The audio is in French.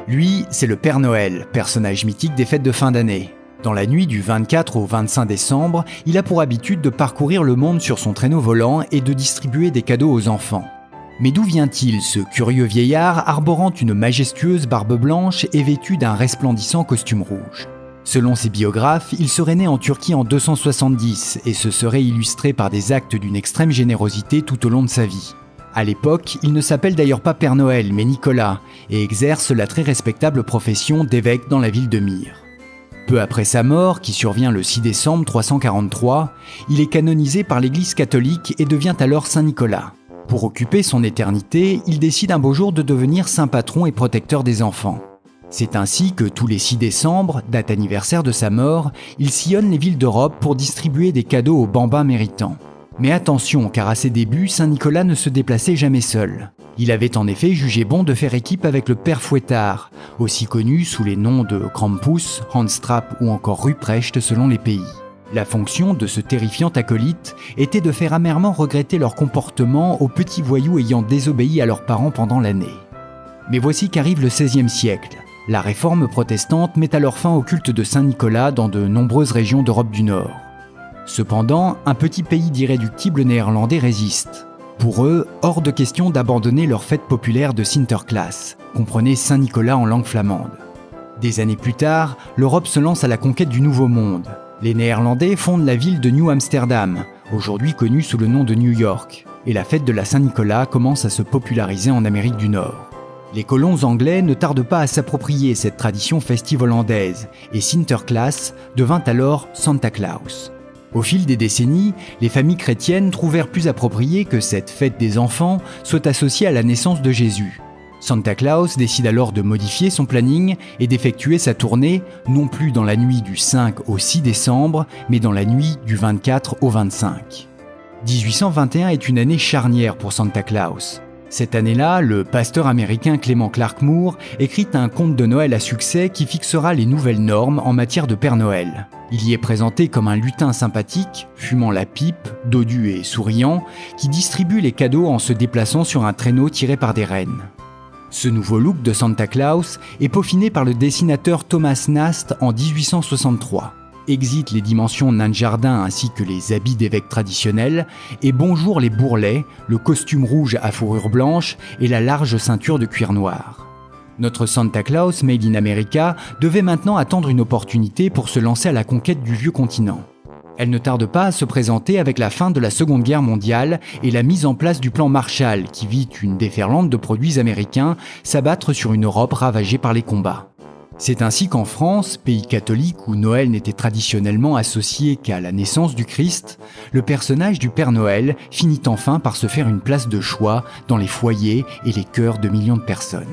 Lui, c'est le Père Noël, personnage mythique des fêtes de fin d'année. Dans la nuit du 24 au 25 décembre, il a pour habitude de parcourir le monde sur son traîneau volant et de distribuer des cadeaux aux enfants. Mais d'où vient-il, ce curieux vieillard arborant une majestueuse barbe blanche et vêtu d'un resplendissant costume rouge ? Selon ses biographes, il serait né en Turquie en 270 et se serait illustré par des actes d'une extrême générosité tout au long de sa vie. À l'époque, il ne s'appelle d'ailleurs pas Père Noël, mais Nicolas, et exerce la très respectable profession d'évêque dans la ville de Myre. Peu après sa mort, qui survient le 6 décembre 343, il est canonisé par l'Église catholique et devient alors Saint Nicolas. Pour occuper son éternité, il décide un beau jour de devenir saint patron et protecteur des enfants. C'est ainsi que tous les 6 décembre, date anniversaire de sa mort, il sillonne les villes d'Europe pour distribuer des cadeaux aux bambins méritants. Mais attention, car à ses débuts, Saint Nicolas ne se déplaçait jamais seul. Il avait en effet jugé bon de faire équipe avec le Père Fouettard, aussi connu sous les noms de Krampus, Handstrap ou encore Ruprecht selon les pays. La fonction de ce terrifiant acolyte était de faire amèrement regretter leur comportement aux petits voyous ayant désobéi à leurs parents pendant l'année. Mais voici qu'arrive le XVIe siècle. La réforme protestante met alors fin au culte de Saint Nicolas dans de nombreuses régions d'Europe du Nord. Cependant, un petit pays d'irréductibles néerlandais résiste. Pour eux, hors de question d'abandonner leur fête populaire de Sinterklaas, comprenez Saint Nicolas en langue flamande. Des années plus tard, l'Europe se lance à la conquête du Nouveau Monde. Les Néerlandais fondent la ville de New Amsterdam, aujourd'hui connue sous le nom de New York, et la fête de la Saint-Nicolas commence à se populariser en Amérique du Nord. Les colons anglais ne tardent pas à s'approprier cette tradition festive hollandaise, et Sinterklaas devint alors Santa Claus. Au fil des décennies, les familles chrétiennes trouvèrent plus approprié que cette fête des enfants soit associée à la naissance de Jésus. Santa Claus décide alors de modifier son planning et d'effectuer sa tournée non plus dans la nuit du 5 au 6 décembre, mais dans la nuit du 24 au 25. 1821 est une année charnière pour Santa Claus. Cette année-là, le pasteur américain Clement Clark Moore écrit un conte de Noël à succès qui fixera les nouvelles normes en matière de Père Noël. Il y est présenté comme un lutin sympathique, fumant la pipe, dodu et souriant, qui distribue les cadeaux en se déplaçant sur un traîneau tiré par des rennes. Ce nouveau look de Santa Claus est peaufiné par le dessinateur Thomas Nast en 1863. Exit les dimensions nains de jardin ainsi que les habits d'évêque traditionnels, et bonjour les bourrelets, le costume rouge à fourrure blanche et la large ceinture de cuir noir. Notre Santa Claus, made in America, devait maintenant attendre une opportunité pour se lancer à la conquête du vieux continent. Elle ne tarde pas à se présenter avec la fin de la Seconde Guerre mondiale et la mise en place du plan Marshall qui vit une déferlante de produits américains s'abattre sur une Europe ravagée par les combats. C'est ainsi qu'en France, pays catholique où Noël n'était traditionnellement associé qu'à la naissance du Christ, le personnage du Père Noël finit enfin par se faire une place de choix dans les foyers et les cœurs de millions de personnes.